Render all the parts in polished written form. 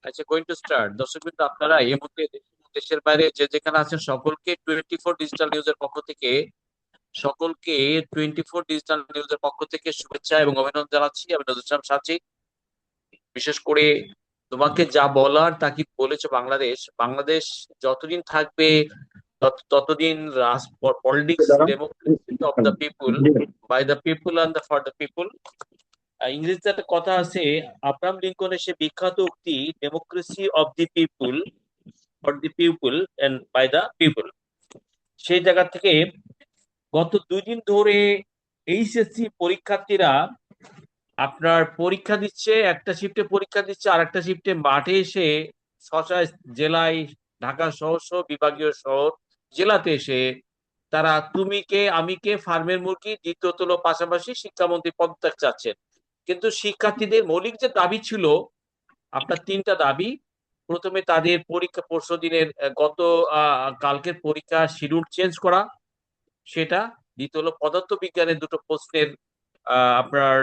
আচ্ছা, going to start. দর্শক বিন্দু, আপনারা এই মুহূর্তে দেশের বাইরে যে যেখানে আছেন সকলকে 24 ডিজিটাল নিউজের পক্ষ থেকে সকলকে 24 ডিজিটাল নিউজের পক্ষ থেকে শুভেচ্ছা এবং অভিনন্দন জানাচ্ছি। আমি নজরুল ইসলাম সাচি। বিশেষ করে তোমাকে যা বলার তা কি বলেছো। বাংলাদেশ বাংলাদেশ যতদিন থাকবে ততদিন politics democracy of the people, by the people and the for the people. ইংরেজিতে একটা কথা আছে, আব্রাহাম লিঙ্কনের সে বিখ্যাত উক্তি, democracy of the people, for the people and by the people. সেই জায়গা থেকে গত 2 দিন ধরে এইচএসসি পরীক্ষার্থীরা আপনার পরীক্ষা দিচ্ছে, একটা শিফটে পরীক্ষা দিচ্ছে, আর একটা শিফটে মাঠে এসে শশা জেলায়, ঢাকা শহর সহ বিভাগীয় শহর জেলাতে এসে তারা তুমি কে আমি কে ফার্মের মুরগি দ্বিতীয় তল পাশাপাশি শিক্ষামন্ত্রী পদত্যাগ চাচ্ছেন। কিন্তু শিক্ষার্থীদের মৌলিক যে দাবি ছিল, আপনার 3টা দাবি। প্রথমে তাদের পরীক্ষা পরশু দিনের গত কালকের পরীক্ষা শিডিউল চেঞ্জ করা, সেটা। দ্বিতীয় হলো পদার্থ বিজ্ঞানের 2টো প্রশ্নের আপনার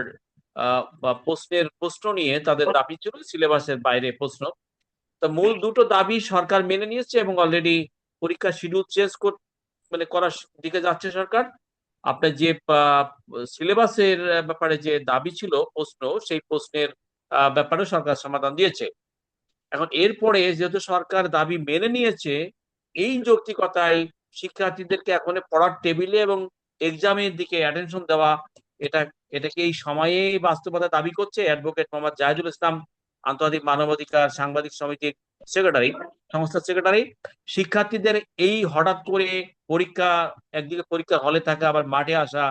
বা প্রশ্ন নিয়ে তাদের দাবি ছিল সিলেবাসের বাইরে প্রশ্ন। তা মূল 2টো দাবি সরকার মেনে নিয়েছে এবং অলরেডি পরীক্ষা শিডিউল চেঞ্জ মানে করার দিকে যাচ্ছে সরকার। আপনার যে সিলেবাসের ব্যাপারে যে দাবি ছিল প্রশ্ন, সেই প্রশ্নের ব্যাপারে সরকার সমাধান দিয়েছে। এখন এরপরে যেহেতু সরকার দাবি মেনে নিয়েছে, এই যৌক্তিকতায় শিক্ষার্থীদেরকে এখন পড়ার টেবিলে এবং এক্সামের দিকে অ্যাটেনশন দেওয়া, এটা এটাকে এই সময়ে বাস্তবতা দাবি করছে অ্যাডভোকেট মোহাম্মদ জাহিদুল ইসলাম, আন্তর্জাতিক মানবাধিকার সাংবাদিক সমিতির সেক্রেটারি, সংস্থার সেক্রেটারি। শিক্ষার্থীদের এই হঠাৎ করে পরীক্ষা, একদিকে পরীক্ষা হলে থাকা আবার মাঠে আসা,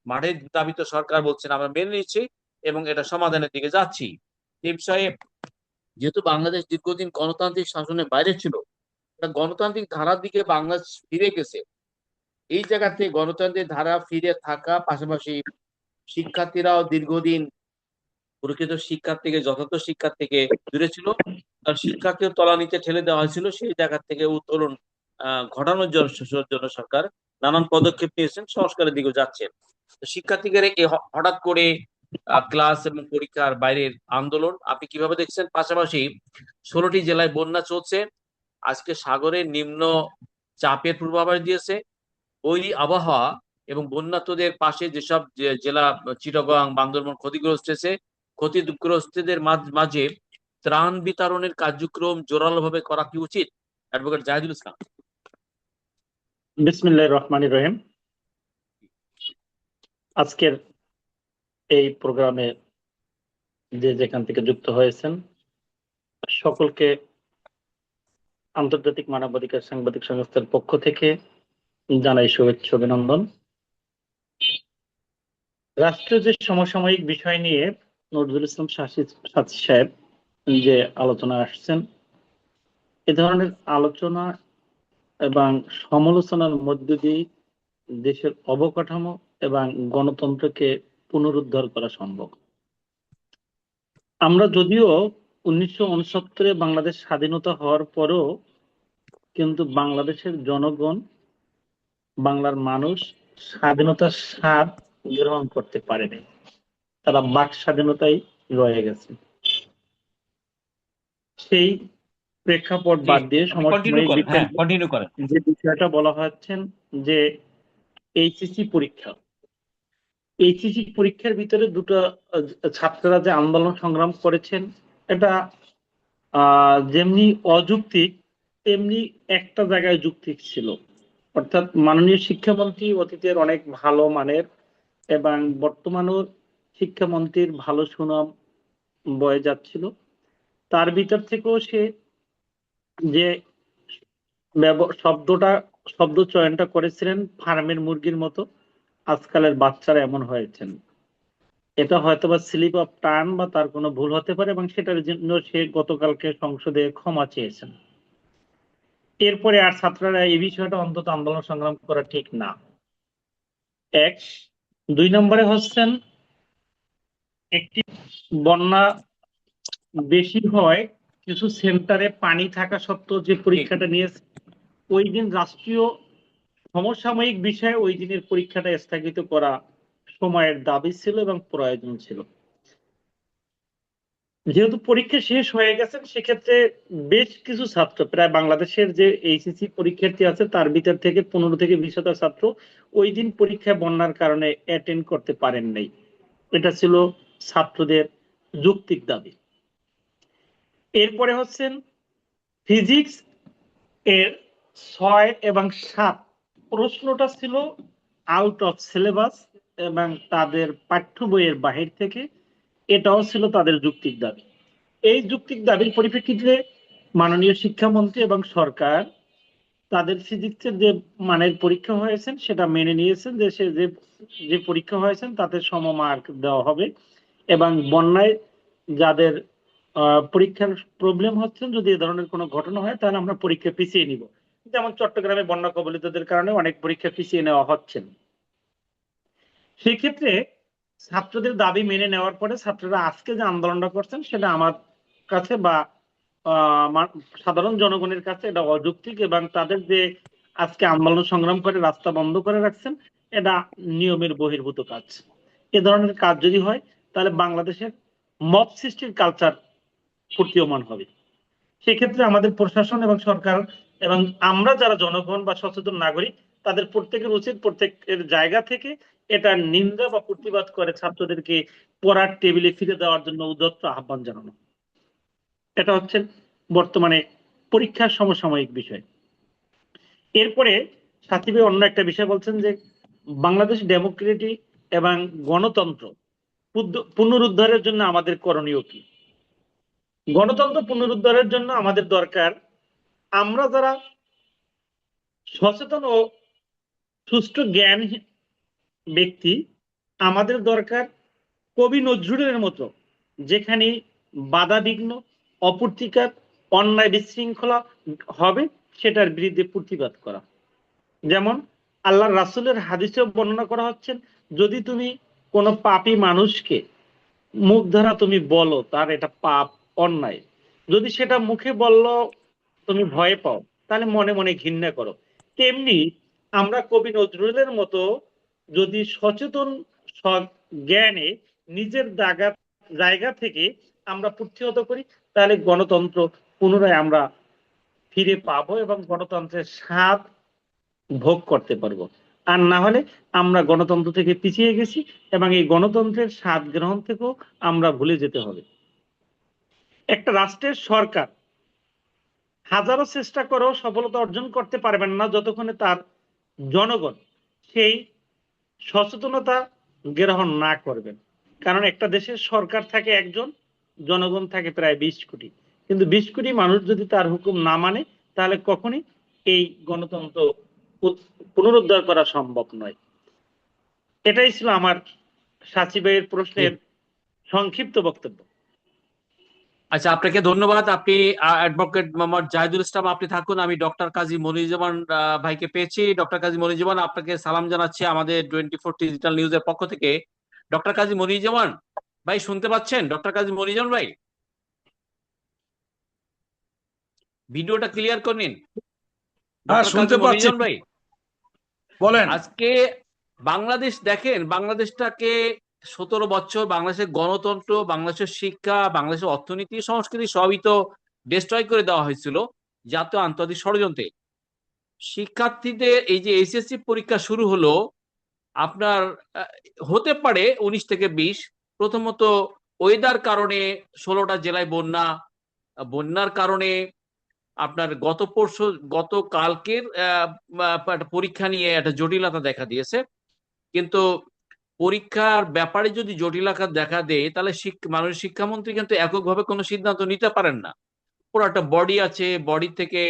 মাঠের দাবি তো সরকার বলছেন আমরা মেনে নিচ্ছি এবং এটা সমাধানের দিকে যাচ্ছি। এই বিষয়ে যেহেতু বাংলাদেশ দীর্ঘদিন গণতান্ত্রিক শাসনের বাইরে ছিল, গণতান্ত্রিক ধারার দিকে বাংলাদেশ ফিরে গেছে। এই জায়গাতে গণতান্ত্রিক ধারা ফিরে থাকা পাশাপাশি শিক্ষার্থীরাও দীর্ঘদিন প্রকৃত শিক্ষার থেকে, যথার্থ শিক্ষার থেকে দূরে ছিল। তার শিক্ষাকে তলানিতে ঠেলে দেওয়া হয়েছিল, সেই জায়গা থেকে উত্তরণ ঘটানোর জন্য সরকার নানান পদক্ষেপ নিয়েছেন, সংস্কারের দিকে যাচ্ছেন। তো শিক্ষার্থীদের এই হঠাৎ করে ক্লাস এবং পরীক্ষার বাইরের আন্দোলন আপনি কিভাবে দেখছেন? পাশাপাশি 16টি জেলায় বন্যা চলছে, আজকে সাগরে নিম্ন চাপের পূর্বাভাস দিয়েছে। ওই আবহাওয়া এবং বন্যার্তদের পাশে যেসব জেলা চিটাগং বান্দরবান ক্ষতিগ্রস্ত হয়েছে, ক্ষতিগ্রস্তদের মাঝে ত্রাণ বিতরণের কার্যক্রম জোরালোভাবে করা কি উচিত? অ্যাডভোকেট জাহিদুল ইসলাম। বিসমিল্লাহির রহমানির রহিম। আজকের এই প্রোগ্রামে যে যেখান থেকে যুক্ত হয়েছেন সকলকে আন্তর্জাতিক মানবাধিকার সাংবাদিক সংস্থার পক্ষ থেকে জানাই শুভেচ্ছা অভিনন্দন। রাষ্ট্রীয় যে সমসাময়িক বিষয় নিয়ে নজরুল ইসলাম সাচী সাহেব যে আলোচনা আসছেন, এ ধরনের আলোচনা এবং সমালোচনার মধ্য দিয়ে দেশের অবকাঠামো এবং গণতন্ত্রকে পুনরুদ্ধার করা সম্ভব। আমরা যদিও 1969-এ বাংলাদেশ স্বাধীনতা হওয়ার পরও কিন্তু বাংলাদেশের জনগণ, বাংলার মানুষ স্বাধীনতার স্বাদ গ্রহণ করতে পারেনি। তারা বাক স্বাধীনতায় রয়ে গেছে। সেই প্রেক্ষাপট বাদ দিয়ে সমসাময়িক বিষয় কন্টিনিউ করেন। যে বিষয়টা বলা হচ্ছেন যে এইচএসসি পরীক্ষা, এইচএসসি পরীক্ষার ভিতরে দুটো ছাত্ররা যে আন্দোলন সংগ্রাম করেছেন, এটা যেমনি অযৌক্তিক তেমনি একটা জায়গায় যৌক্তিক ছিল। অর্থাৎ মাননীয় শিক্ষামন্ত্রী অতীতের অনেক ভালো মানের এবং বর্তমানেও শিক্ষামন্ত্রীর ভালো সুনাম বয়ে যাচ্ছিল। তার ভিতর থেকেও সে যে শব্দ চয়নটা করেছিলেন ফার্মের মুরগির মতো, আজকালের বাচ্চারা এমন হয়েছেন, এটা হয়তোবা স্লিপ অফ টার্ন বা তার কোনো ভুল হতে পারে এবং সেটার জন্য সে গতকালকে সংসদে ক্ষমা চেয়েছেন। এরপরে আর ছাত্ররা এই বিষয়টা অন্তত আন্দোলন সংগ্রাম করা ঠিক না। এক, 2 নম্বরে হচ্ছেন একটি বন্যা বেশি হয়, কিছু সেন্টারে পানি থাকা সত্ত্বেও যে পরীক্ষাটা নিয়েছে, ওই দিন রাষ্ট্রীয় সমসাময়িক বিষয়ে ওই দিনের পরীক্ষাটা স্থগিত করা সময়ের দাবি ছিল এবং প্রয়োজন ছিল। যেহেতু পরীক্ষা শেষ হয়ে গেছে সেক্ষেত্রে বেশ কিছু ছাত্র, প্রায় বাংলাদেশের যে এইচএসসি পরীক্ষার্থী আছে তার ভিতর থেকে 15 থেকে 20 হাজার ছাত্র ওই দিন পরীক্ষায় বন্যার কারণে অ্যাটেন্ড করতে পারেন নাই। এটা ছিল ছাত্রদের যৌক্তিক দাবি। এরপরে হচ্ছেন ফিজিক্স এর 6 এবং 7 প্রশ্নটা ছিল আউট অফ সিলেবাস এবং তাদের পাঠ্য বইয়ের বাহির থেকে। এটাও ছিল তাদের যৌক্তিক দাবি। এই যৌক্তিক দাবির পরিপ্রেক্ষিতে মাননীয় শিক্ষামন্ত্রী এবং সরকার তাদের ফিজিক্সের যে মানের পরীক্ষা হয়েছেন সেটা মেনে নিয়েছেন, যে সে যে যে পরীক্ষা হয়েছেন তাতে সম মার্ক দেওয়া হবে। এবং বন্যায় যাদের পরীক্ষার প্রবলেম হচ্ছে, যদি এ ধরনের কোনো ঘটনা হয় তাহলে আমরা পরীক্ষা পিছিয়ে নিব। যেমন চট্টগ্রামে বন্যা কবলিতদের কারণে অনেক পরীক্ষা পিছিয়ে নেওয়া হচ্ছে। সেই ক্ষেত্রে ছাত্রদের দাবি মেনে নেওয়ার পরে ছাত্ররা আজকে যে আন্দোলনটা করছেন সেটা আমার কাছে বা সাধারণ জনগণের কাছে এটা অযৌক্তিক, এবং তাদের যে আজকে আন্দোলন সংগ্রাম করে রাস্তা বন্ধ করে রাখছেন এটা নিয়মের বহির্ভূত কাজ। এ ধরনের কাজ যদি হয় তাহলে বাংলাদেশের মব সৃষ্টির কালচার প্রতীয়মান হবে। সেক্ষেত্রে আমাদের প্রশাসন এবং সরকার এবং আমরা যারা জনগণ বা সচেতন নাগরিক তাদের প্রত্যেকের উচিত প্রত্যেকের জায়গা থেকে এটা নিন্দা বা প্রতিবাদ করে ছাত্রদেরকে পড়ার টেবিলে ফিরে দেওয়ার জন্য উদ্যত আহ্বান জানানো। এটা হচ্ছে বর্তমানে পরীক্ষার সমসাময়িক বিষয়। এরপরে সাথী অন্য একটা বিষয় বলছেন যে বাংলাদেশ ডেমোক্রেটিক এবং গণতন্ত্র পুনরুদ্ধারের জন্য আমাদের করণীয় কি। গণতন্ত্র পুনরুদ্ধারের জন্য আমাদের দরকার, আমরা যারা সচেতন ও সুষ্ঠু জ্ঞান ব্যক্তি, আমাদের দরকার কবি নজরুলের মতো যেখানে বাধা বিঘ্ন অপ্রতিকার অন্যায় বিশৃঙ্খলা হবে সেটার বিরুদ্ধে প্রতিবাদ করা। যেমন আল্লাহ রাসূলের হাদিসেও বর্ণনা করা হচ্ছে, যদি তুমি কোনো পাপী মানুষকে মুখ দ্বারা তুমি বলো তার এটা পাপ অন্যায়, যদি সেটা মুখে বললো তুমি ভয় পাও তাহলে মনে মনে ঘৃণা করো। তেমনি আমরা কবি নজরুলের মতো যদি সচেতন জ্ঞানে নিজের জায়গা থেকে আমরা প্রতিহত করি তাহলে গণতন্ত্র পুনরায় আমরা ফিরে পাবো এবং গণতন্ত্রের স্বাদ ভোগ করতে পারবো। আর না হলে আমরা গণতন্ত্র থেকে পিছিয়ে গেছি এবং এই গণতন্ত্রের স্বাদ গ্রহণ থেকেও আমরা ভুলে যেতে হবে। একটা রাষ্ট্রের সরকার হাজারো চেষ্টা করেও সফলতা অর্জন করতে পারবেন না যতক্ষণে তার জনগণ সেই সচেতনতা গ্রহণ না করবেন। কারণ একটা দেশের সরকার থাকে একজন, জনগণ থাকে প্রায় 20 কোটি, কিন্তু 20 কোটি মানুষ যদি তার হুকুম না মানে তাহলে কখনই এই গণতন্ত্র পুনরুদ্ধার করা সম্ভব নয়। এটাই ছিল আমার সাচিবের জি। প্রশ্নের সংক্ষিপ্ত বক্তব্য। আচ্ছা, আপনাকে ধন্যবাদ। আপনি অ্যাডভোকেট মোহাম্মদ জাহিদুল ইসলাম, আপনি থাকুন। আমি ডক্টর কাজী মনিরুজ্জামান ভাইকে পেয়েছি। ডক্টর কাজী মনিরুজ্জামান, আপনাকে সালাম জানাচ্ছি আমাদের 24 ডিজিটাল নিউজের পক্ষ থেকে। ডক্টর কাজী মনিরুজ্জামান ভাই, শুনতে পাচ্ছেন? ডক্টর কাজী মনিরুজ্জামান ভাই, ভিডিওটা ক্লিয়ার করে নিন। হ্যাঁ, ডক্টর কাজী শুনতে পাচ্ছি, মনিরুজ্জামান ভাই, বলেন। আজকে বাংলাদেশ দেখেন, বাংলাদেশটাকে 17 বছর বাংলাদেশের গণতন্ত্র, বাংলাদেশের শিক্ষা, বাংলাদেশের অর্থনীতি, সংস্কৃতি সবই তো ডিস্ট্রয় করে দেওয়া হয়েছিল জাতীয় আন্তর্জাতিক ষড়যন্ত্রে। শিক্ষার্থীদের এই যে এইচএসসি পরীক্ষা শুরু হলো, আপনার আহ, হতে পারে 19 থেকে 20। প্রথমত ওয়েদার কারণে 16টা জেলায় বন্যা, বন্যার কারণে আপনার গত কালকের একটা পরীক্ষা নিয়ে একটা জটিলতা দেখা দিয়েছে। কিন্তু পরীক্ষার ব্যাপারে যদি জটিলতা দেখা দেয় তাহলে মাননীয় শিক্ষামন্ত্রী কিন্তু এককভাবে কোনো সিদ্ধান্ত নিতে পারেন না। পুরো একটা বডি আছে, বডি থেকে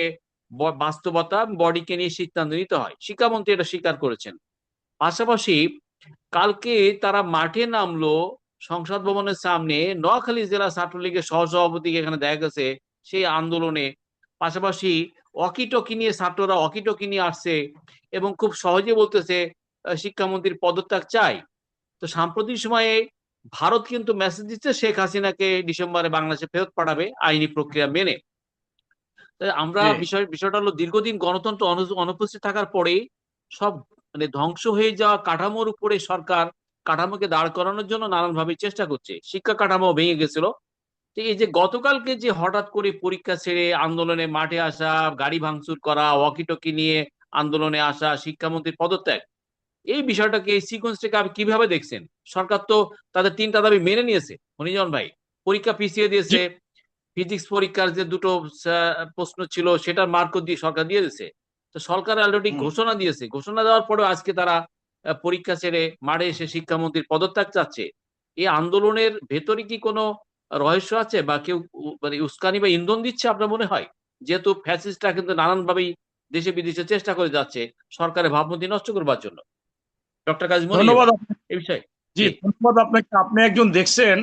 বাস্তবতা, বডিকে নিয়ে সিদ্ধান্ত নিতে হয়। শিক্ষামন্ত্রী এটা স্বীকার করেছেন। পাশাপাশি কালকে তারা মাঠে নামলো সংসদ ভবনের সামনে, নোয়াখালী জেলা ছাত্রলীগের সহসভাপতিকে এখানে দেখা গেছে সেই আন্দোলনে। পাশাপাশি অকিটকি নিয়ে ছাত্ররা অকিটকি নিয়ে আসছে এবং খুব সহজে বলতেছে শিক্ষামন্ত্রীর পদত্যাগ চাই। তো সাম্প্রতিক সময়ে ভারত কিন্তু মেসেজ দিচ্ছে শেখ হাসিনাকে ডিসেম্বরে বাংলাদেশে ফেরত পাঠাবে আইনি প্রক্রিয়া মেনে। আমরা জি। বিষয়টা হলো, দীর্ঘদিন গণতন্ত্র অনুপস্থিত থাকার পরে সব মানে ধ্বংস হয়ে যাওয়া কাঠামোর উপরে সরকার কাঠামোকে দাঁড় করানোর জন্য নানান ভাবে চেষ্টা করছে। শিক্ষা কাঠামো ভেঙে গেছিল, তো এই যে গতকালকে যে হঠাৎ করে পরীক্ষা ছেড়ে আন্দোলনে মাঠে আসা, গাড়ি ভাঙচুর করা, ওয়াকিটকি নিয়ে আন্দোলনে আসা, শিক্ষামন্ত্রীর পদত্যাগ, এই বিষয়টাকে, এই সিকোয়েন্সটাকে আপনি কিভাবে দেখছেন? সরকার তো তাদের 3টা দাবি মেনে নিয়েছে মনিজন ভাই। পরীক্ষা পিছিয়ে জি দিয়েছে, ফিজিক্স পরীক্ষার যে দুটো প্রশ্ন ছিল সেটার মার্কও দিয়ে সরকার দিয়ে দিয়েছে। তো সরকার অলরেডি হুম। ঘোষণা দিয়েছে, ঘোষণা দেওয়ার পরেও আজকে তারা পরীক্ষা ছেড়ে মাঠে এসে শিক্ষামন্ত্রীর পদত্যাগ চাচ্ছে। এই আন্দোলনের ভেতরে কি কোনো রহস্য আছে, বা কেউ মানে উস্কানি বা ইন্ধন দিচ্ছে আপনার মনে হয়? যেহেতু ফ্যাসিস্টরা কিন্তু নানানভাবেই দেশে বিদেশে চেষ্টা করে যাচ্ছে সরকারের ভাবমূর্তি নষ্ট করবার জন্য। ডক্টর কাজী মনিরুল, ধন্যবাদ এই বিষয়ে। জি জি। ধন্যবাদ আপনাকে। আপনি একজন দেখছেন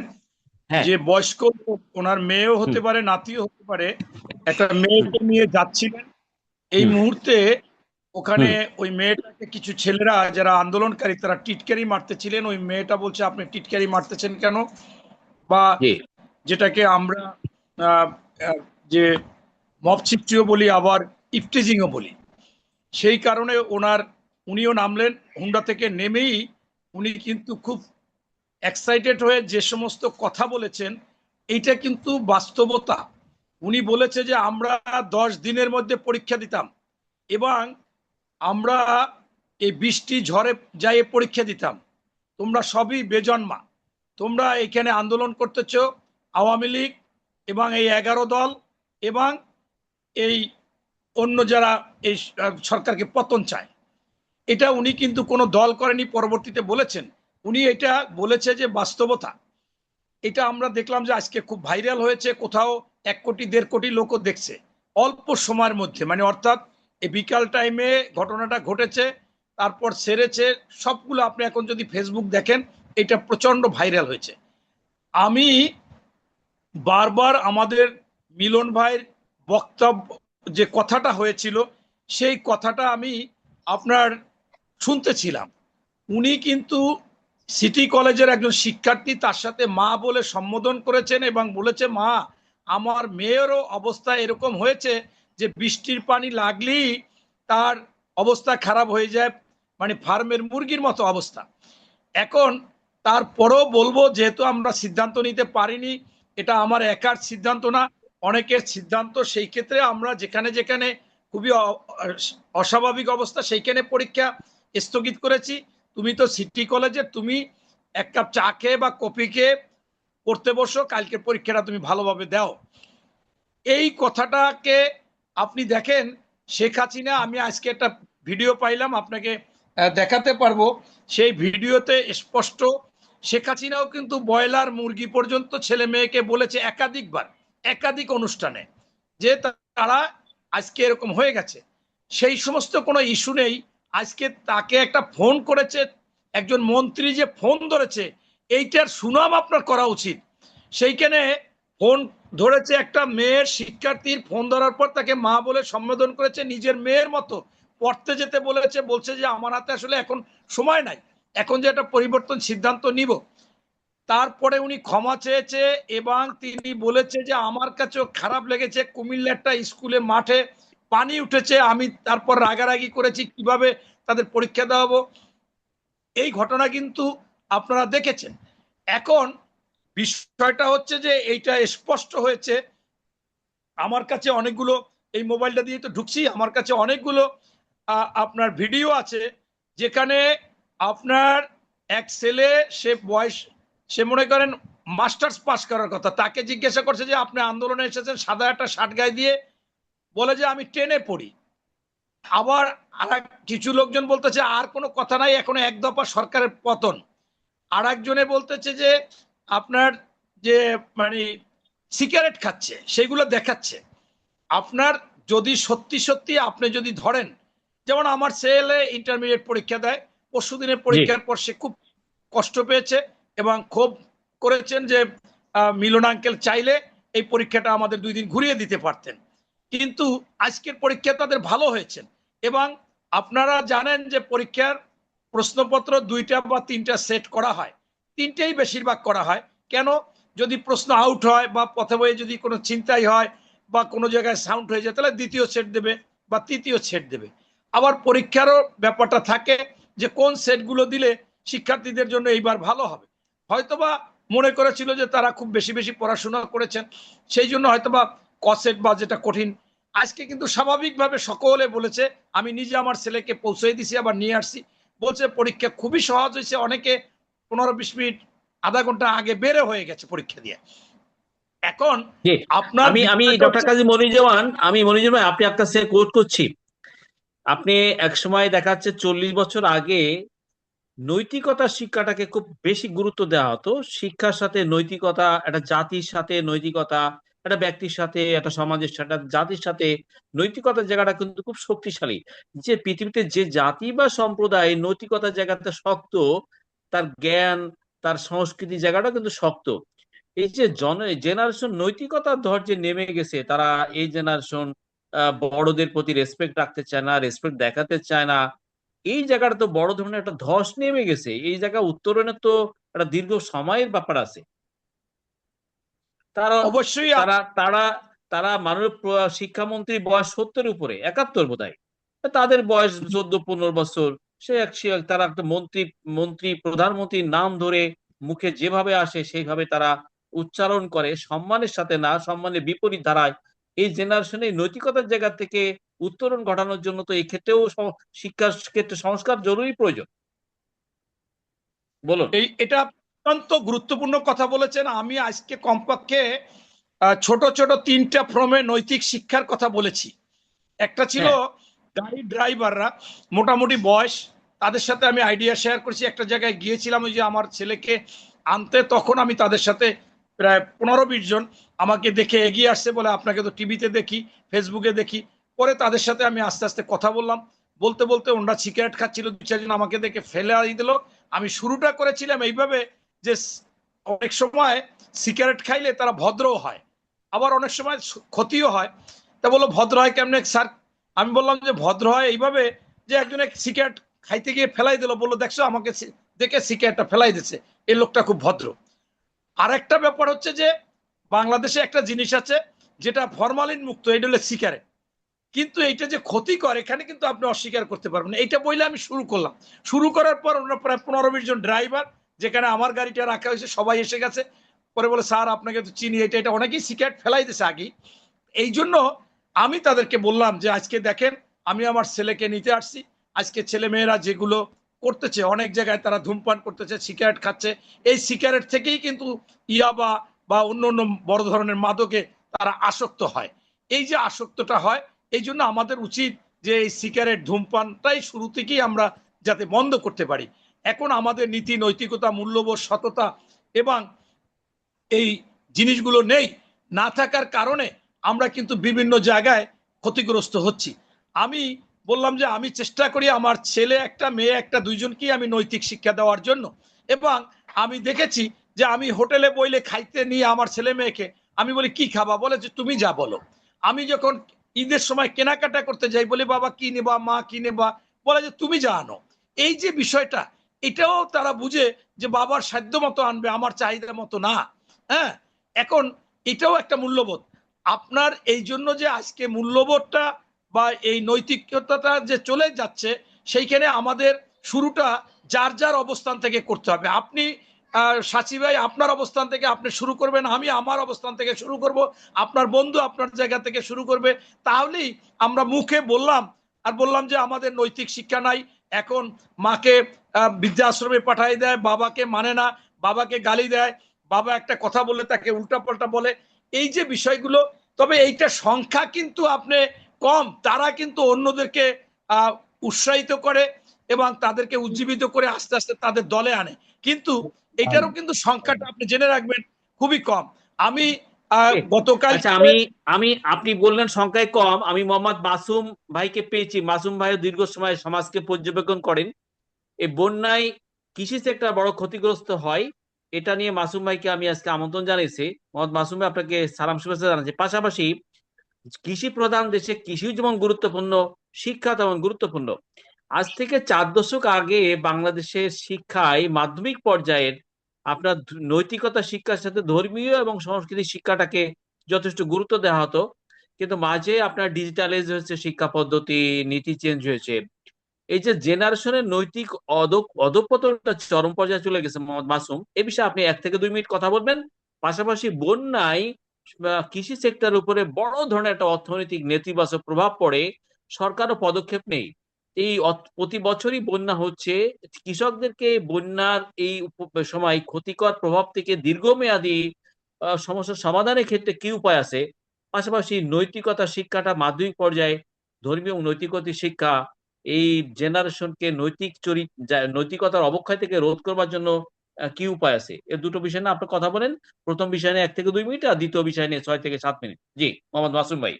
হ্যাঁ। যে বয়স্ক লোক, ওনার মেয়েও হুম। হতে পারে, নাতিও হতে পারে, একটা মেয়েকে নিয়ে যাচ্ছিলেন। এই হুম। মুহূর্তে ওখানে হুম। ওই মেয়েটাকে কিছু ছেলেরা যারা আন্দোলনকারী তারা টিটকারি মারতেছিলেন। ওই মেয়েটা বলছে আপনি টিটকারি মারতেছেন কেন, বা জি। যেটাকে আমরা আহ, আহ, যে মব সৃষ্টিও বলি, আবার ইফটিজিংও বলি। সেই কারণে উনিও নামলেন। হুন্ডা থেকে নেমেই উনি কিন্তু খুব এক্সাইটেড হয়ে যে সমস্ত কথা বলেছেন, এইটা কিন্তু বাস্তবতা। উনি বলেছে যে আমরা 10 দিনের মধ্যে পরীক্ষা দিতাম, এবং আমরা এই বৃষ্টি ঝড়ে যাই পরীক্ষা দিতাম। তোমরা সবই বেজন্মা, তোমরা এখানে আন্দোলন করতেছ আওয়ামী লীগ এবং এই 11 দল এবং এই অন্য যারা এই সরকারকে পতন চায়। এটা উনি কিন্তু কোনো দল করেনি, পরবর্তীতে বলেছেন। উনি এটা বলেছে যে বাস্তবতা। এটা আমরা দেখলাম যে আজকে খুব ভাইরাল হয়েছে, কোথাও 1 কোটি 1.5 কোটি লোকও দেখছে অল্প সময়ের মধ্যে, মানে অর্থাৎ এই বিকাল টাইমে ঘটনাটা ঘটেছে, তারপর সেরেছে। সবগুলো আপনি এখন যদি ফেসবুক দেখেন, এটা প্রচন্ড ভাইরাল হয়েছে। আমি বারবার আমাদের মিলন ভাইয়ের বক্তব্য, যে কথাটা হয়েছিল, সেই কথাটা আমি আপনার শুনতেছিলাম। উনি কিন্তু সিটি কলেজের একজন শিক্ষার্থী, তার সাথে মা বলে সম্বোধন করেছেন এবং বলেছে, মা আমার মেয়েরও অবস্থা এরকম হয়েছে যে বৃষ্টির পানি লাগলেই তার অবস্থা খারাপ হয়ে যায়, মানে ফার্মের মুরগির মতো অবস্থা। এখন তারপরেও বলবো, যেহেতু আমরা সিদ্ধান্ত নিতে পারিনি, এটা আমার একার সিদ্ধান্ত না, অনেকের সিদ্ধান্ত। সেই ক্ষেত্রে আমরা যেখানে যেখানে খুবই অস্বাভাবিক অবস্থা, সেইখানে পরীক্ষা স্থগিত করেছি। তুমি তো সিটি কলেজে, তুমি 1 কাপ চা খেয়ে বা কফি খেয়ে পড়তে বসো, কালকে পরীক্ষাটা তুমি ভালোভাবে দাও। এই কথাটাকে আপনি দেখেন, শেখ হাসিনা, আমি আজকে একটা ভিডিও পাইলাম, আপনাকে দেখাতে পারবো। সেই ভিডিওতে স্পষ্ট শেখ হাসিনাও কিন্তু ব্রয়লার মুরগি পর্যন্ত ছেলে মেয়েকে বলেছে একাধিকবার, একাধিক অনুষ্ঠানে, যে তারা আজকে এরকম হয়ে গেছে। সেই সমস্ত কোনো ইস্যু নেই। আজকে তাকে একটা ফোন করেছে একজন মন্ত্রী, যে ফোন ধরেছে, এইটার সুনাম আপনার করা উচিত। সেইখানে ফোন ধরেছে একটা মেয়ের শিক্ষার্থীর, ফোন ধরার পর তাকে মা বলে সম্বোধন করেছে, নিজের মেয়ের মতো পড়তে যেতে বলেছে, বলছে যে আমার হাতে আসলে এখন সময় নাই, এখন যে একটা পরিবর্তন সিদ্ধান্ত নিব। তারপরে উনি ক্ষমা চেয়েছে এবং তিনি বলেছে যে আমার কাছেও খারাপ লেগেছে, কুমিল্লা একটা স্কুলে মাঠে পানি উঠেছে, আমি তারপর রাগারাগি করেছি কিভাবে তাদের পরীক্ষা দেওয়াবো। এই ঘটনা কিন্তু আপনারা দেখেছেন। এখন বিষয়টা হচ্ছে যে এইটা স্পষ্ট হয়েছে। আমার কাছে অনেকগুলো, এই মোবাইলটা দিয়ে তো ঢুকছি, আমার কাছে অনেকগুলো আপনার ভিডিও আছে, যেখানে আপনার এক ছেলে, সে বয়স, সে মনে করেন মাস্টার্স পাস করার কথা, তাকে জিজ্ঞাসা করছে যে আপনি আন্দোলনে এসেছেন সাদা একটা শার্ট গায়ে দিয়ে, বলে যে আমি ট্রেনে পড়ি। আবার কিছু লোকজন বলতেছে আর কোনো কথা নাই, এখনো 1 দফা সরকারের পতন। আর একজনে বলতেছে যে আপনার যে মানে সিগারেট খাচ্ছে, সেগুলো দেখাচ্ছে। আপনার যদি সত্যি সত্যি আপনি যদি ধরেন, যেমন আমার ছেলে ইন্টারমিডিয়েট পরীক্ষা দেয়, পরশুদিনের জি। পরীক্ষার পর সে খুব কষ্ট পেয়েছে এবং ক্ষোভ করেছেন যে মিলন আঙ্কেল চাইলে এই পরীক্ষাটা আমাদের 2 দিন ঘুরিয়ে দিতে পারতেন। কিন্তু আজকের পরীক্ষা তাদের ভালো হয়েছে। এবং আপনারা জানেন যে পরীক্ষার প্রশ্নপত্র 2টা বা 3টা সেট করা হয়, 3টেই বেশিরভাগ করা হয়। কেন? যদি প্রশ্ন আউট হয় বা পথে বয়ে যদি কোনো চিন্তাই হয় বা কোনো জায়গায় সাউন্ড হয়ে যায়, তাহলে দ্বিতীয় সেট দেবে বা তৃতীয় সেট দেবে। আবার পরীক্ষারও ব্যাপারটা থাকে যে কোন সেটগুলো দিলে শিক্ষার্থীদের জন্য এইবার ভালো হবে। হয়তোবা মনে করেছিল যে তারা খুব বেশি বেশি পড়াশোনা করেছেন, সেই জন্য হয়তোবা কসেট বা যেটা কঠিন। আজকে কিন্তু স্বাভাবিকভাবে সকলে বলেছে, আমি নিজে আমার ছেলেকে পৌঁছে দিছি, আবার নিয়ে আসছি, বলছে পরীক্ষা খুবই সহজ হয়েছে। অনেকে 15-20 মিনিট, আধা ঘন্টা আগে বেরো হয়ে গেছে পরীক্ষা দিয়ে। এখন জি, আপনার আমি আমি বিষয়টা ডক্টর হচ্ছে, কাজী মনিরুজ্জামান, আপনি আপনার কাছে কোট করছি। আপনি এক সময় দেখা যাচ্ছে 40 বছর আগে নৈতিকতার শিক্ষাটাকে খুব বেশি গুরুত্ব দেওয়া হতো। শিক্ষার সাথে নৈতিকতা, একটা জাতির সাথে নৈতিকতা, একটা ব্যক্তির সাথে, একটা সমাজের সাথে, একটা জাতির সাথে নৈতিকতার জায়গাটা কিন্তু খুব শক্তিশালী। যে পৃথিবীতে যে জাতি বা সম্প্রদায় নৈতিকতার জায়গাটা শক্ত, তার জ্ঞান, তার সংস্কৃতি জায়গাটা কিন্তু শক্ত। এই যে জেনারেশন নৈতিকতার ধৈর্যে নেমে গেছে, তারা এই জেনারেশন বড়দের প্রতি রেসপেক্ট রাখতে চায় না, রেসপেক্ট দেখাতে চায় না। এই জায়গাটা তো বড় ধরনের একটা ধস নেমে গেছে। এই জায়গা উত্তরণের তো একটা দীর্ঘ সময়ের ব্যাপার আছে। তারা অবশ্যই তারা তারা তারা মাননীয় শিক্ষামন্ত্রী বয়স 70-এর উপরে, 71 বোধহয়। তাদের বয়স 14-15 বছর। তারা একটা মন্ত্রী মন্ত্রী প্রধানমন্ত্রীর নাম ধরে মুখে যেভাবে আসে সেইভাবে তারা উচ্চারণ করে, সম্মানের সাথে না, সম্মানের বিপরীত ধারায়। এই জেনারেশনে নৈতিকতার জায়গা থেকে উত্তরণ ঘটানোর জন্য তো এই ক্ষেত্রেও শিক্ষার ক্ষেত্রে সংস্কার জরুরি প্রয়োজন। বলুন। এটা অত্যন্ত গুরুত্বপূর্ণ কথা বলেছেন। আমি আজকে কমপক্ষে ছোট ছোট 3টা ফর্মে নৈতিক শিক্ষার কথা বলেছি। একটা ছিল হ্যাঁ, গাড়ি ড্রাইভাররা, মোটামুটি বয়স, তাদের সাথে আমি আইডিয়া শেয়ার করেছি। একটা জায়গায় গিয়েছিলাম ওই যে আমার ছেলেকে আনতে, তখন আমি তাদের সাথে প্রায় 15-20 জন আমাকে দেখে এগিয়ে আসছে, বলে আপনাকে তো টিভিতে দেখি, ফেসবুকে দেখি। পরে তাদের সাথে আমি আস্তে আস্তে কথা বললাম, বলতে বলতে ওনারা সিগারেট খাচ্ছিল, 2-4 জন আমাকে দেখে ফেলে দিল। আমি শুরুটা করেছিলাম এইভাবে যে অনেক সময় সিগারেট খাইলে তারা ভদ্রও হয়, আবার অনেক সময় ক্ষতিও হয়। তা বললো ভদ্র হয় কেমনে স্যার? আমি বললাম যে ভদ্র হয় এইভাবে যে একজনে সিগারেট খাইতে গিয়ে ফেলাই দিল, বললো দেখছো আমাকে দেখে সিগারেটটা ফেলাই দিচ্ছে, এই লোকটা খুব ভদ্র। আর একটা ব্যাপার হচ্ছে যে বাংলাদেশে একটা জিনিস আছে যেটা ফরমালিন মুক্ত, এটা হলো সিগারেট। কিন্তু এইটা যে ক্ষতিকর, এখানে কিন্তু আপনি অস্বীকার করতে পারবেন না। এইটা বইলে আমি শুরু করলাম। শুরু করার পর ওনারা প্রায় 15-20 জন ড্রাইভার, যেখানে আমার গাড়িটা রাখা হয়েছে, সবাই এসে গেছে। পরে বলে স্যার আপনাকে তো চিনি, এটা এটা অনেকেই সিগারেট ফেলাই দিছে আগে। এই জন্য আমি তাদেরকে বললাম যে আজকে দেখেন, আমি আমার ছেলেকে নিতে আসছি। আজকে ছেলে মেয়েরা যেগুলো করতেছে, অনেক জায়গায় তারা ধূমপান করতেছে, সিগারেট খাচ্ছে। এই সিগারেট থেকেই কিন্তু ইয়াবা বা অন্য অন্য বড় ধরনের মাদকে তারা আসক্ত হয়। এই যে আসক্তটা হয়, এই জন্য আমাদের উচিত যে এই সিগারেট ধূমপানটাই শুরু থেকেই আমরা যাতে বন্ধ করতে পারি। এখন আমাদের নীতি নৈতিকতা, মূল্যবোধ, সততা এবং এই জিনিসগুলো নেই, না থাকার কারণে আমরা কিন্তু বিভিন্ন জায়গায় ক্ষতিগ্রস্ত হচ্ছি। আমি বললাম যে আমি চেষ্টা করি আমার ছেলে একটা, মেয়ে একটা, দুইজনকেই আমি নৈতিক শিক্ষা দেওয়ার জন্য। এবং আমি দেখেছি যে আমি হোটেলে বইলে খাইতে নিয়ে আমার ছেলে মেয়েকে আমি বলি কি খাবা, বলে যে তুমি যা বলো। আমি যখন ঈদের সময় কেনাকাটা করতে যাই, বলি বাবা কি নেবা, মা কি নেবা, বলে যে তুমি যা আনো। এই যে বিষয়টা, এটাও তারা বুঝে যে বাবার সাধ্য মতো আনবে, আমার চাহিদা মতো না। হ্যাঁ, এখন এটাও একটা মূল্যবোধ। আপনার এই জন্য যে আজকে মূল্যবোধটা বা এই নৈতিকতাটা যে চলে যাচ্ছে, সেইখানে আমাদের শুরুটা যার যার অবস্থান থেকে করতে হবে। আপনি সাচি ভাই আপনার অবস্থান থেকে আপনি শুরু করবেন, আমি আমার অবস্থান থেকে শুরু করব, আপনার বন্ধু আপনার জায়গা থেকে শুরু করবে। তাহলেই আমরা মুখে বললাম আর বললাম যে আমাদের নৈতিক শিক্ষা নাই। এখন মাকে বৃদ্ধাশ্রমে পাঠাই দেয়, বাবাকে মানে না, বাবাকে গালি দেয়, বাবা একটা কথা বলে তাকে উল্টাপাল্টা বলে। এই যে বিষয়গুলো, তবে এইটা সংখ্যা কিন্তু আপনি কম, তারা কিন্তু অন্যদেরকে উৎসাহিত করে এবং তাদেরকে উজ্জীবিত করে আস্তে আস্তে তাদের দলে আনে। কিন্তু এটারও কিন্তু সংখ্যাটা আপনি জেনে রাখবেন খুবই কম। আমি গতকাল আচ্ছা, আমি আমি আপনি বললেন সংখ্যায় কম। আমি মোহাম্মদ মাসুম ভাইকে পেয়েছি। মাসুম ভাইও দীর্ঘ সময় সমাজকে পর্যবেক্ষণ করেন। এই বন্যায় কৃষি সেক্টর বড় ক্ষতিগ্রস্ত হয়, এটা নিয়ে মাসুম ভাইকে আমি আজকে আমন্ত্রণ জানিয়েছি। মোহাম্মদ মাসুম ভাই আপনাকে সালাম শুভেচ্ছা জানাচ্ছি। পাশাপাশি কৃষি প্রধান দেশে কৃষি যেমন গুরুত্বপূর্ণ, শিক্ষা তেমন গুরুত্বপূর্ণ। আজ থেকে 4 দশক আগে বাংলাদেশের শিক্ষায় মাধ্যমিক পর্যায়ের আপনার নৈতিকতা শিক্ষার সাথে ধর্মীয় এবং সংস্কৃতি শিক্ষাটাকে যথেষ্ট গুরুত্ব দেওয়া হতো। কিন্তু মাঝে আপনার ডিজিটালাইজ হয়েছে শিক্ষা পদ্ধতি, নীতি চেঞ্জ হয়েছে। এই যে জেনারেশনের নৈতিক অধঃপতনটা চরম পর্যায়ে চলে গেছে, মোহাম্মদ মাসুম, এ বিষয়ে আপনি 1 থেকে 2 মিনিট কথা বলবেন। পাশাপাশি বন্যায় কৃষি সেক্টরের উপরে বড় ধরনের একটা অর্থনৈতিক নেতিবাচক প্রভাব পড়ে, সরকারও পদক্ষেপ নেই। এই প্রতি বছরই বন্যা হচ্ছে, কৃষকদেরকে বন্যার এই সময় ক্ষতিকর প্রভাব থেকে দীর্ঘমেয়াদী সমস্যার সমাধানের ক্ষেত্রে কি উপায় আছে? পাশাপাশি নৈতিকতা শিক্ষাটা মাধ্যমিক পর্যায়ে, ধর্মীয় নৈতিকতা শিক্ষা এই জেনারেশনকে নৈতিকতার অবক্ষয় থেকে রোধ করবার জন্য কি উপায় আছে? এর দুটো বিষয় নিয়ে আপনি কথা বলেন। প্রথম বিষয় নিয়ে 1 থেকে 2 মিনিট, আর দ্বিতীয় বিষয় নিয়ে 6 থেকে 7 মিনিট। জি, মোহাম্মদ মাসুম ভাই।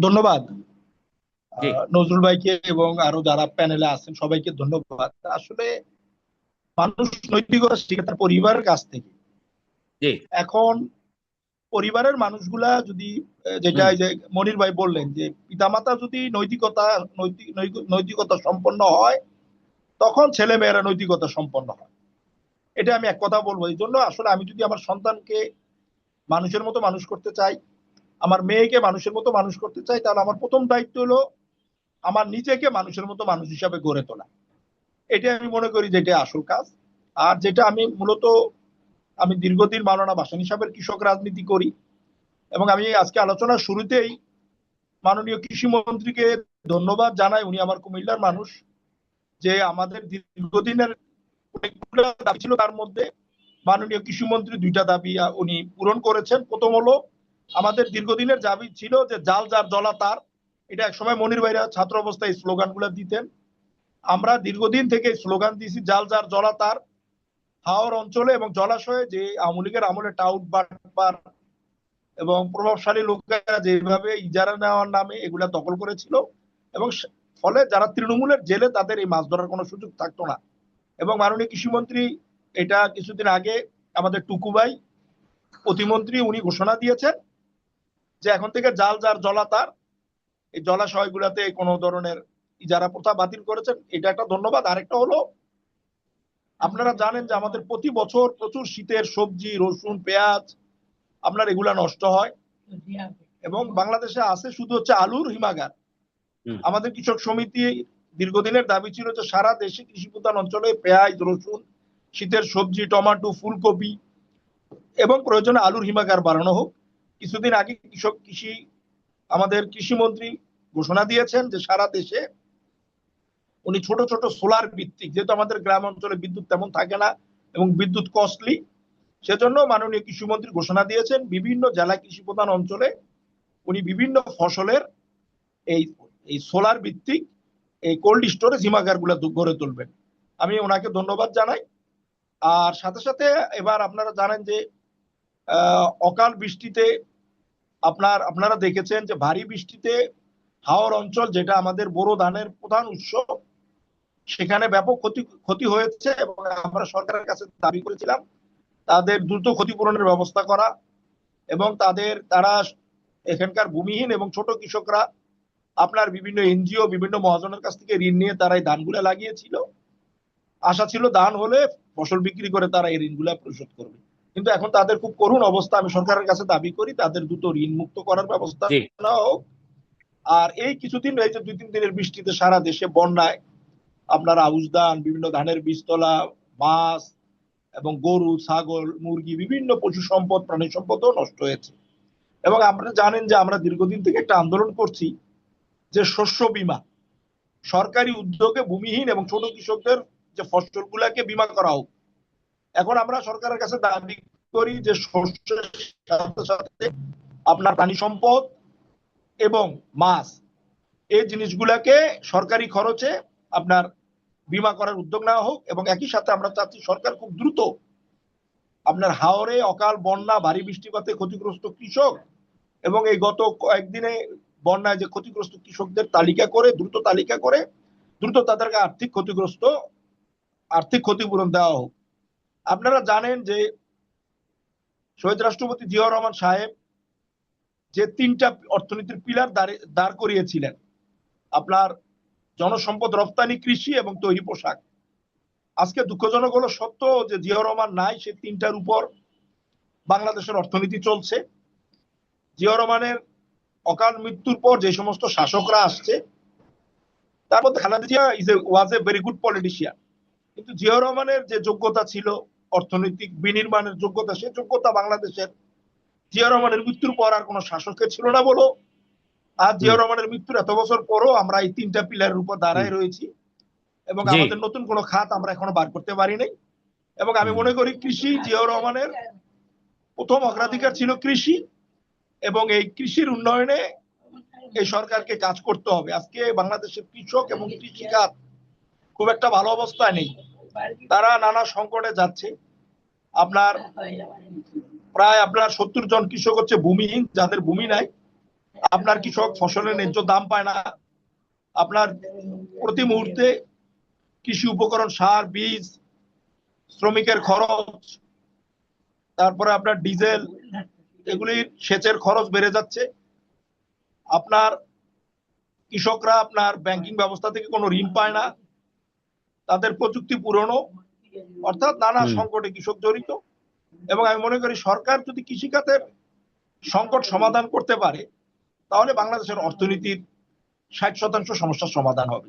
ধন্যবাদ জি নজরুল ভাইকে এবং আরো যারা প্যানেলে আছেন সবাইকে ধন্যবাদ। আসলে মানুষ নৈতিকতা শিখে তার পরিবারের কাছ থেকে। জি। এখন পরিবারের মানুষগুলা যদি যেটা হুম। এই যে মনির ভাই বললেন যে পিতামাতা যদি নৈতিকতা সম্পন্ন হয়, তখন ছেলে মেয়েরা নৈতিকতা সম্পন্ন হয়। এটা আমি এক কথা বলবো। এই জন্য আসলে আমি যদি আমার সন্তানকে মানুষের মতো মানুষ করতে চাই, আমার মেয়েকে মানুষের মতো মানুষ করতে চাই, তাহলে আমার প্রথম দায়িত্ব হলো আমার নিজেকে মানুষের মতো মানুষ হিসাবে গড়ে তোলা। এটা আমি মনে করি যেটা আসল কাজ। আর যেটা আমি মূলত আমি দীর্ঘদিন মাওলানা ভাসানী সাহেবের কৃষক রাজনীতি করি, এবং আমি আজকে আলোচনার শুরুতেই মাননীয় কৃষি মন্ত্রীকে ধন্যবাদ জানাই। উনি আমার কুমিল্লার মানুষ। যে আমাদের দীর্ঘদিনের অনেকগুলো দাবি ছিল, তার মধ্যে মাননীয় কৃষি মন্ত্রী 2টা দাবি উনি পূরণ করেছেন। প্রথম হলো আমাদের দীর্ঘদিনের দাবি ছিল যে জাল যার জলা তার। এটা একসময় মনির ভাইরা ছাত্র অবস্থায় স্লোগান গুলা দিতেন। আমরা দীর্ঘদিন থেকে স্লোগান দিয়েছি জাল যার জলা তার। হাওর অঞ্চলে এবং জলাশয়ে যে আওয়ামী লীগের আমলে টাউট বাটপার এবং প্রভাবশালী লোকেরা যেভাবে ইজারা নেওয়ার নামে এগুলা দখল করেছিল, এবং ফলে যারা তৃণমূলের জেলে তাদের এই মাছ ধরার কোনো সুযোগ থাকতো না। এবং মাননীয় কৃষিমন্ত্রী এটা কিছুদিন আগে আমাদের টুকু ভাই প্রতিমন্ত্রী উনি ঘোষণা দিয়েছেন যে এখন থেকে জাল যার জলা তার। এই জলাশয়গুলোতে কোনো ধরনের ইজারা প্রথা বাতিল করেছেন, এটা একটা ধন্যবাদ। আরেকটা হলো আপনারা জানেন যে আমাদের প্রতি বছর প্রচুর শীতের সবজি, রসুন, পেঁয়াজ আপনার এগুলা নষ্ট হয়, এবং বাংলাদেশে আছে শুধু হচ্ছে আলুর হিমাগার। আমাদের কৃষক সমিতি দীর্ঘদিনের দাবি ছিল যে সারা দেশে কৃষি প্রধান অঞ্চলে পেঁয়াজ, রসুন, শীতের সবজি, টমেটো, ফুলকপি এবং প্রয়োজনে আলুর হিমাগার বাড়ানো হোক। কিছুদিন আগে আমাদের কৃষিমন্ত্রী ঘোষণা দিয়েছেন যে সারা দেশে উনি ছোট ছোট সোলার ভিত্তিক, যেহেতু আমাদের গ্রাম অঞ্চলে বিদ্যুৎ তেমন থাকে না এবং বিদ্যুৎ কস্টলি, সেজন্য মাননীয় কৃষিমন্ত্রী ঘোষণা দিয়েছেন বিভিন্ন জেলা কৃষি প্রধান অঞ্চলে উনি বিভিন্ন ফসলের এই এই সোলার ভিত্তিক এই কোল্ড স্টোরেজ হিমাগার গুলা গড়ে তুলবেন। আমি ওনাকে ধন্যবাদ জানাই। আর সাথে সাথে এবার আপনারা জানেন যে অকাল বৃষ্টিতে আপনারা দেখেছেন যে ভারী বৃষ্টিতে হাওর অঞ্চল, যেটা আমাদের বোরো ধানের প্রধান উৎস, সেখানে ব্যাপক ক্ষতি হয়েছে, এবং আমরা সরকারের কাছে দাবি করেছিলাম তাদের দ্রুত ক্ষতিপূরণের ব্যবস্থা করা, এবং তারা এখানকার ভূমিহীন এবং ছোট কৃষকরা আপনার বিভিন্ন এনজিও, বিভিন্ন মহাজনের কাছ থেকে ঋণ নিয়ে তারা এই ধানগুলা লাগিয়েছিল। আশা ছিল ধান হলে ফসল বিক্রি করে তারা এই ঋণগুলা পরিশোধ করবে, কিন্তু এখন তাদের খুব করুণ অবস্থা। আমি সরকারের কাছে দাবি করি তাদের দ্রুত ঋণ মুক্ত করার ব্যবস্থা নেওয়া হোক। আর এই কিছুদিন এই যে 2-3 দিনের বৃষ্টিতে সারা দেশে বন্যায় আপনার আউশ ধান, বিভিন্ন ধানের বীজতলা, মাছ এবং গরু, ছাগল, মুরগি, বিভিন্ন পশু সম্পদ, প্রাণী সম্পদও নষ্ট হয়েছে। এবং আপনারা জানেন যে আমরা দীর্ঘদিন থেকে একটা আন্দোলন করছি যে শস্য বীমা, সরকারি উদ্যোগে ভূমিহীন এবং ছোট কৃষকদের যে ফসলগুলাকে বীমা করা হোক। এখন আমরা সরকারের কাছে দাবি করি যে শস্যের সাথে সাথে আপনার প্রাণী সম্পদ এবং মাছ, এই জিনিসগুলাকে সরকারি খরচে আপনার বীমা করার উদ্যোগ নেওয়া হোক। এবং একই সাথে আমরা চাচ্ছি সরকার খুব দ্রুত আপনার হাওরে অকাল বন্যা, ভারী বৃষ্টিপাতে ক্ষতিগ্রস্ত কৃষক এবং এই গত কয়েকদিনে বন্যায় যে ক্ষতিগ্রস্ত কৃষকদের দ্রুত তালিকা করে দ্রুত তাদেরকে আর্থিক ক্ষতিপূরণ দেওয়া হোক। আপনারা জানেন যে শহীদ রাষ্ট্রপতি জিয়াউর রহমান সাহেব যে 3টা অর্থনীতির পিলার দাঁড় করিয়েছিলেন, আপনার জনসম্পদ, রপ্তানি, কৃষি এবং তৈরি পোশাক। আজকে দুঃখজনক হলো সত্য যে জিয়াউর রহমান নাই, সে 3টার উপর বাংলাদেশের অর্থনীতি চলছে। জিয়াউর রহমানের অকাল মৃত্যুর পর যে সমস্ত শাসকরা আসছে তার মধ্যে খালেদা জিয়া ওয়াজ এ ভেরি গুড পলিটিশিয়ান, কিন্তু জিয়াউর রহমানের যে যোগ্যতা ছিল অর্থনৈতিক বিনির্মাণের যোগ্যতা, সে যোগ্যতা বাংলাদেশের জিয়াউর রহমানের মৃত্যুর পর আর কোনো শাসকের ছিল না বলো। আর জিয়াউর রহমানের মৃত্যুর এত বছর পরও আমরা এই 3টা পিলারের উপর দাঁড়ায় রয়েছি এবং জি। আমাদের নতুন কোনো খাত আমরা এখনো বার করতে পারি নাই। এবং আমি মনে করি কৃষি, জিয়াউর রহমানের প্রথম অগ্রাধিকার ছিল কৃষি, এবং এই কৃষির উন্নয়নে এই সরকারকে কাজ করতে হবে। আজকে বাংলাদেশের কৃষক এবং কৃষি খাত খুব একটা ভালো অবস্থায় নেই, তারা নানা সংকটে যাচ্ছে। আপনার প্রায় 70 জন কৃষক হচ্ছে ভূমিহীন, যাদের ভূমি নাই। আপনার কৃষক ফসলের ন্যায্য দাম পায় না। আপনার প্রতি মুহূর্তে কৃষি উপকরণ, সার, বীজ, শ্রমিকের খরচ, তারপরে আপনার ডিজেল, এগুলির সেচের খরচ বেড়ে যাচ্ছে। আপনার কৃষকরা আপনার ব্যাংকিং ব্যবস্থা থেকে কোনো ঋণ পায় না, তাদের প্রযুক্তি পুরনো, অর্থাৎ নানা সংকটে কৃষক জড়িত। এবং আমি মনে করি সরকার যদি কৃষিখাতের সংকট সমাধান করতে পারে, তাহলে বাংলাদেশের অর্থনীতির 60% সমস্যার সমাধান হবে।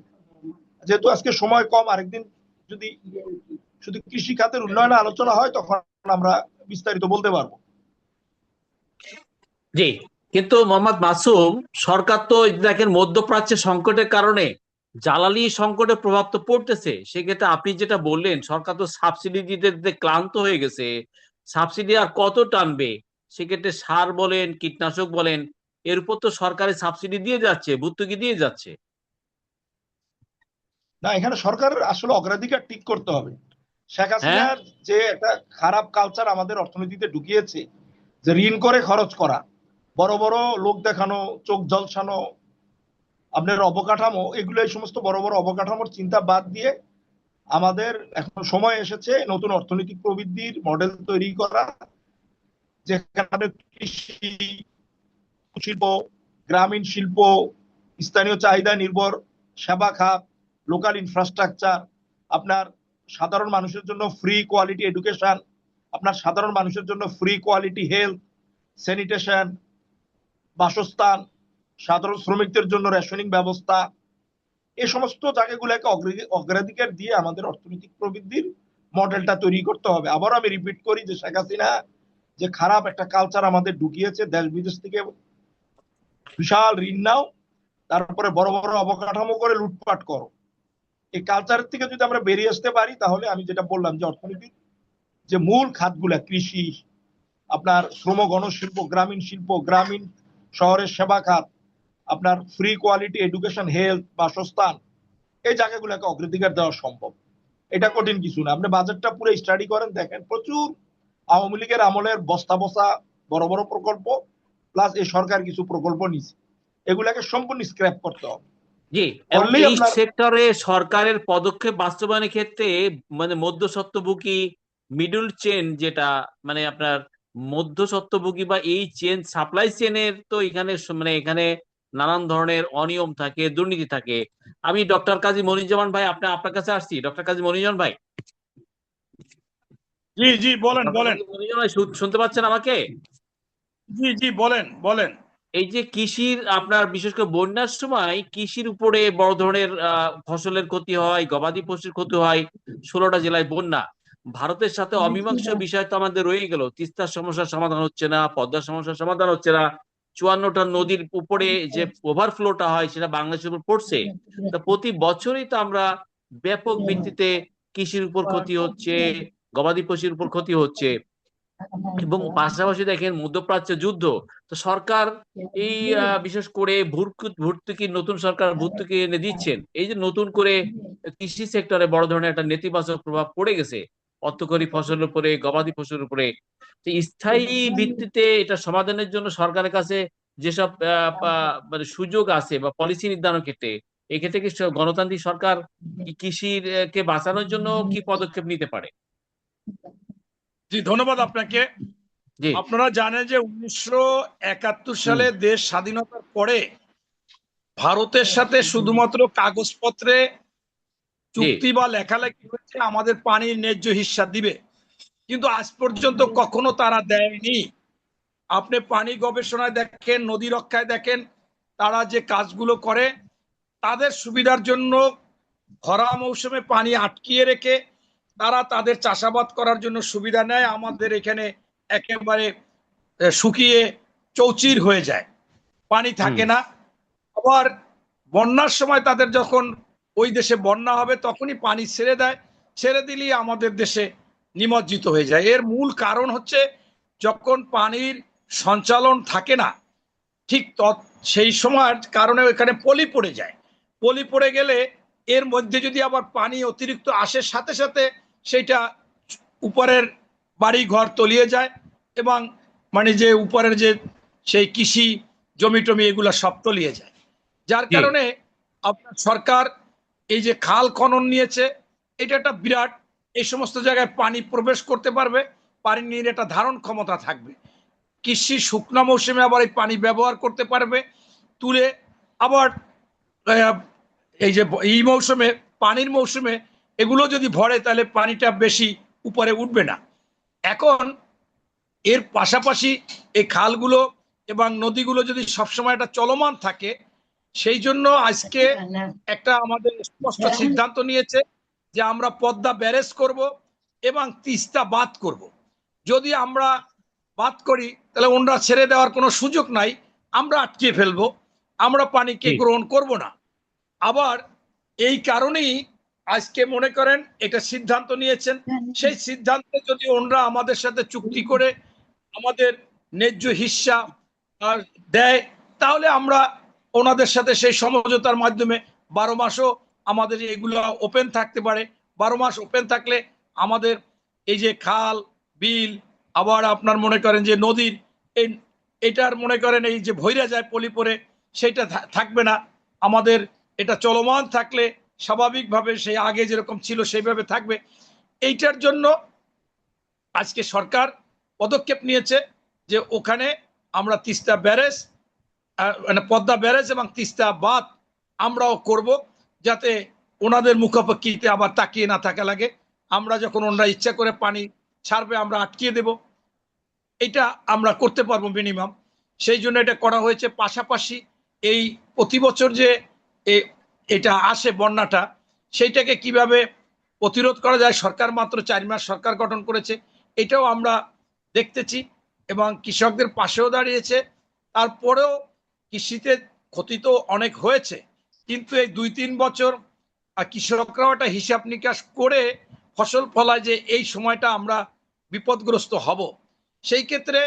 যেহেতু আজকে সময় কম, আরেকদিন যদি শুধু কৃষি খাতের উন্নয়নে আলোচনা হয়, তখন আমরা বিস্তারিত বলতে পারবো। জি, কিন্তু মোহাম্মদ মাসুম, সরকার তো দেখেন মধ্যপ্রাচ্যের সংকটের কারণে জ্বালানি সংকটের প্রভাব তো পড়তেছে। সেক্ষেত্রে আপনি যেটা বললেন, সরকার তো সাবসিডি দিতে দিতে ক্লান্ত হয়ে গেছে, সাবসিডি আর কত টানবে? সেক্ষেত্রে সার বলেন, কীটনাশক বলেন, এর উপর তো সরকারের সাবসিডি দিয়ে যাচ্ছে, ভর্তুকি দিয়ে যাচ্ছে। না, এখানে সরকার আসলে অগ্রাধিকার ঠিক করতে হবে। শেখ হ্যাঁ, হাসিনার যে একটা খারাপ কালচার আমাদের অর্থনীতিতে ঢুকিয়েছে, যে ঋণ করে খরচ করা, বড় বড় লোক দেখানো, চোখ ঝলসানো, আপনার অবকাঠামো, এগুলো, এই সমস্ত বড় বড় অবকাঠামোর চিন্তা বাদ দিয়ে আমাদের এখন সময় এসেছে নতুন অর্থনৈতিক প্রবৃদ্ধির মডেল তৈরি করা, যেখানে কৃষি শিল্প, গ্রামীণ শিল্প, স্থানীয় চাহিদা নির্ভর সেবা খাত, লোকাল ইনফ্রাস্ট্রাকচার, আপনার সাধারণ মানুষের জন্য ফ্রি কোয়ালিটি এডুকেশন, আপনার সাধারণ মানুষের জন্য ফ্রি কোয়ালিটি হেলথ, স্যানিটেশন, বাসস্থান, সাধারণ শ্রমিকদের জন্য রেশনিং ব্যবস্থা, এই সমস্ত জায়গাগুলোকে অগ্রাধিকার দিয়ে আমাদের অর্থনৈতিক প্রবৃদ্ধির মডেলটা তৈরি করতে হবে। আবারও আমি রিপিট করি যে শেখ হাসিনা যে খারাপ একটা কালচার আমাদের ঢুকিয়েছে, দেশ বিদেশ থেকে বিশাল ঋণ নাও, তারপরে বড় বড় অবকাঠামো করে লুটপাট করো, এই কালচারের থেকে যদি আমরা বেরিয়ে আসতে পারি, তাহলে আমি যেটা বললাম যে অর্থনীতির যে মূল খাতগুলা, কৃষি, আপনার শ্রম গণশিল্প, গ্রামীণ শিল্প, গ্রামীণ শহরের সেবা খাত, আপনার ফ্রি কোয়ালিটি এডুকেশন, হেলথ, বাসস্থান, এই জায়গাগুলোকে অগ্রাধিকার দেওয়া সম্ভব। এটা কঠিন কিছু না। আপনি বাজেটটা পুরো স্টাডি করেন, দেখেন প্রচুর আওয়ামী লীগের আমলের বস্তা বস্তা বড় বড় প্রকল্প, প্লাস এই সরকার কিছু প্রকল্প নিচ্ছে, এগুলাকে সম্পূর্ণ স্ক্র্যাপ করতে হবে। জি। এবং এই সেক্টরে সরকারের পদক্ষেপ বাস্তবায়নের ক্ষেত্রে মানে মধ্যস্বত্বভোগী, মিডল চেন, যেটা মানে আপনার মধ্যস্বত্বভোগী বা এই চেন, সাপ্লাই চেনের তো এখানে মানে এখানে নানান ধরনের অনিয়ম থাকে, দুর্নীতি থাকে। আমি ডক্টর কাজী মনিরুজ্জামান ভাই, আপনার কাছে আসছি। ডক্টর কাজী মনিরুজ্জামান ভাই, জি জি, বলেন ডক্টর বলেন। কাজী মনিরুজ্জামান ভাই, শুনতে পাচ্ছেন আমাকে? জি জি, বলেন বলেন। এই যে কৃষির, আপনার বিশেষ করে বন্যার সময় কৃষির উপরে বড় ধরনের ফসলের ক্ষতি হয়, গবাদি পশুর ক্ষতি হয়। 16টা জেলায় বন্যা। ভারতের সাথে অমীমাংসিত বিষয় তো আমাদের রয়ে গেল। তিস্তার সমস্যার সমাধান হচ্ছে না, পদ্মার সমস্যার সমাধান হচ্ছে না। 54টা নদীর উপরে যে ওভারফ্লোটা হয়, সেটা বাংলাদেশের উপর পড়ছে। তা প্রতি বছরই তো আমরা ব্যাপক ভিত্তিতে কৃষির উপর ক্ষতি হচ্ছে, গবাদি পশুর উপর ক্ষতি হচ্ছে। এবং পাশাপাশি দেখেন মধ্যপ্রাচ্য যুদ্ধ। তো সরকার এই বিশেষ করে ভর্তুকি, নতুন সরকার ভর্তুকি এনে দিচ্ছেন। এই যে নতুন করে কৃষি সেক্টরে বড় ধরনের একটা নেতিবাচক প্রভাব পড়ে গেছে, অর্থকরী ফসলের উপরে, গবাদি পশুর উপরে। তো স্থায়ী ভিত্তিতে এটা সমাধানের জন্য সরকারের কাছে যেসব মানে সুযোগ আছে বা পলিসি নির্ধারণের ক্ষেত্রে, এক্ষেত্রে কি গণতান্ত্রিক সরকার কৃষির কে বাঁচানোর জন্য কি পদক্ষেপ নিতে পারে? জি, ধন্যবাদ আপনাকে। জি। আপনারা জানেন যে 1971 সালে দেশ স্বাধীনতার পরে ভারতের সাথে শুধুমাত্র কাগজপত্রে চুক্তি বা লেখালেখি হয়েছে আমাদের পানির ন্যায্য হিস্সা দিবে, কিন্তু আজ পর্যন্ত কখনো তারা দেয়নি। আপনি পানি গবেষণায় দেখেন, নদী রক্ষায় দেখেন, তারা যে কাজগুলো করে তাদের সুবিধার জন্য খরা মৌসুমে পানি আটকিয়ে রেখে তারা তাদের চাষাবাদ করার জন্য সুবিধা নেয়। আমাদের এখানে একেবারে শুকিয়ে চৌচির হয়ে যায়, পানি থাকে না। আবার বন্যার সময় তাদের যখন ওই দেশে বন্যা হবে তখনই পানি ছেড়ে দেয়, ছেড়ে দিলেই আমাদের দেশে নিমজ্জিত হয়ে যায়। এর মূল কারণ হচ্ছে যখন পানির সঞ্চালন থাকে না ঠিক সেই সময়ের কারণে ওইখানে পলি পড়ে যায়। পলি পড়ে গেলে এর মধ্যে যদি আবার পানি অতিরিক্ত আসে সাথে সাথে সেটা উপরের বাড়ি ঘর তলিয়ে যায় এবং মানে যে উপরের যে সেই কৃষি জমি টমি এগুলা সব তলিয়ে যায়। যার কারণে আপনার সরকার এই যে খাল খনন নিয়েছে, এটা একটা বিরাট, এই সমস্ত জায়গায় পানি প্রবেশ করতে পারবে, পানি নিয়ে একটা ধারণ ক্ষমতা থাকবে। কৃষি শুকনা মৌসুমে আবার এই পানি ব্যবহার করতে পারবে তুলে। আবার এই যে এই মৌসুমে পানির মৌসুমে এগুলো যদি ভরে তাহলে পানিটা বেশি উপরে উঠবে না। এখন এর পাশাপাশি এই খালগুলো এবং নদীগুলো যদি সবসময় একটা চলমান থাকে, সেই জন্য আজকে একটা আমাদের স্পষ্ট সিদ্ধান্ত নিয়েছে যে আমরা পদ্মা ব্যারেজ করব এবং তিস্তা বাঁধ করব। যদি আমরা বাদ করি তাহলে ওনরা ছেড়ে দেওয়ার কোনো সুযোগ নাই, আমরা আটকে ফেলবো, আমরা পানিকে গ্রহণ করব না। আবার এই কারণেই আজকে মনে করেন এটা সিদ্ধান্ত নিয়েছেন, সেই সিদ্ধান্তে যদি ওনরা আমাদের সাথে চুক্তি করে আমাদের ন্যায্য হিস্সা দেয় তাহলে আমরা ওনাদের সাথে সেই সমঝোতার মাধ্যমে 12 মাসও আমাদের এগুলো ওপেন থাকতে পারে। 12 মাস ওপেন থাকলে আমাদের এই যে খাল বিল আবার আপনার মনে করেন যে নদীর এটার মনে করেন এই যে ভৈরা যায় পলি পরে সেটা থাকবে না। আমাদের এটা চলমান থাকলে স্বাভাবিকভাবে সেই আগে যেরকম ছিল সেইভাবে থাকবে। এইটার জন্য আজকে সরকার পদক্ষেপ নিয়েছে যে ওখানে আমরা তিস্তা ব্যারেজ মানে পদ্মা ব্যারেজ এবং তিস্তা বাঁধ আমরাও করব, যাতে ওনাদের মুখাপেক্ষিতে আবার তাকিয়ে না থাকা লাগে। আমরা যখন ওনারা ইচ্ছা করে পানি ছাড়বে আমরা আটকিয়ে দেব, এটা আমরা করতে পারবো মিনিমাম। সেই জন্য এটা করা হয়েছে। পাশাপাশি এই প্রতি বছর যে এটা আসে বন্যাটা, সেইটাকে কিভাবে প্রতিরোধ করা যায়, সরকার মাত্র 4 মাস সরকার গঠন করেছে, এটাও আমরা দেখতেছি এবং কৃষকদের পাশেও দাঁড়িয়েছে। তারপরেও কৃষিতে ক্ষতি তো অনেক হয়েছে, কিন্তু এই 2-3 বছর কৃষকরাও একটা হিসাব নিকাশ করে ফসল ফলায় যে এই সময়টা আমরা বিপদগ্রস্ত হব। সেই ক্ষেত্রে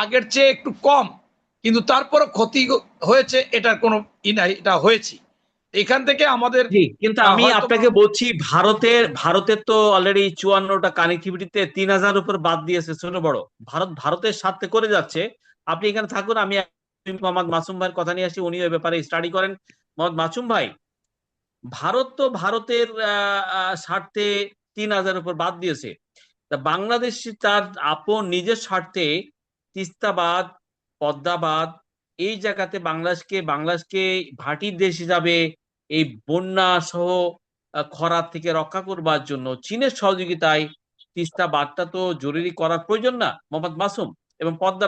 আগের চেয়ে একটু কম, কিন্তু তারপরও ক্ষতি হয়েছে, এটার কোনো নাই, এটা হয়েছে। এখান থেকে আমাদের কিন্তু আমি আপনাকে বলছি ভারতের তো অলরেডি 54টা কানেক্টিভিটিতে 3000 উপর বাদ দিয়েছে ছোট বড়। ভারতের সাথে করে যাচ্ছে। আপনি এখানে থাকুন, আমি মোহাম্মদ মাসুম ভাইয়ের কথা নিয়ে আসি, উনি ওই ব্যাপারে স্টাডি করেন। মোহাম্মদ মাসুম ভাই, ভারত তো ভারতের স্বার্থে 3000 উপর বাদ দিয়েছে, তা বাংলাদেশ তার আপন নিজের স্বার্থে তিস্তা বাঁধ পদ্মা বাঁধ এই জায়গাতে বাংলাদেশকে ভাটির দেশ হিসাবে এই বন্যা সহ খরা থেকে রক্ষা করবার জন্য চীনের সহযোগিতায় তিস্তা বাঁধটা তো জরুরি করার প্রয়োজন না মোহাম্মদ মাসুম? এবং পদ্মা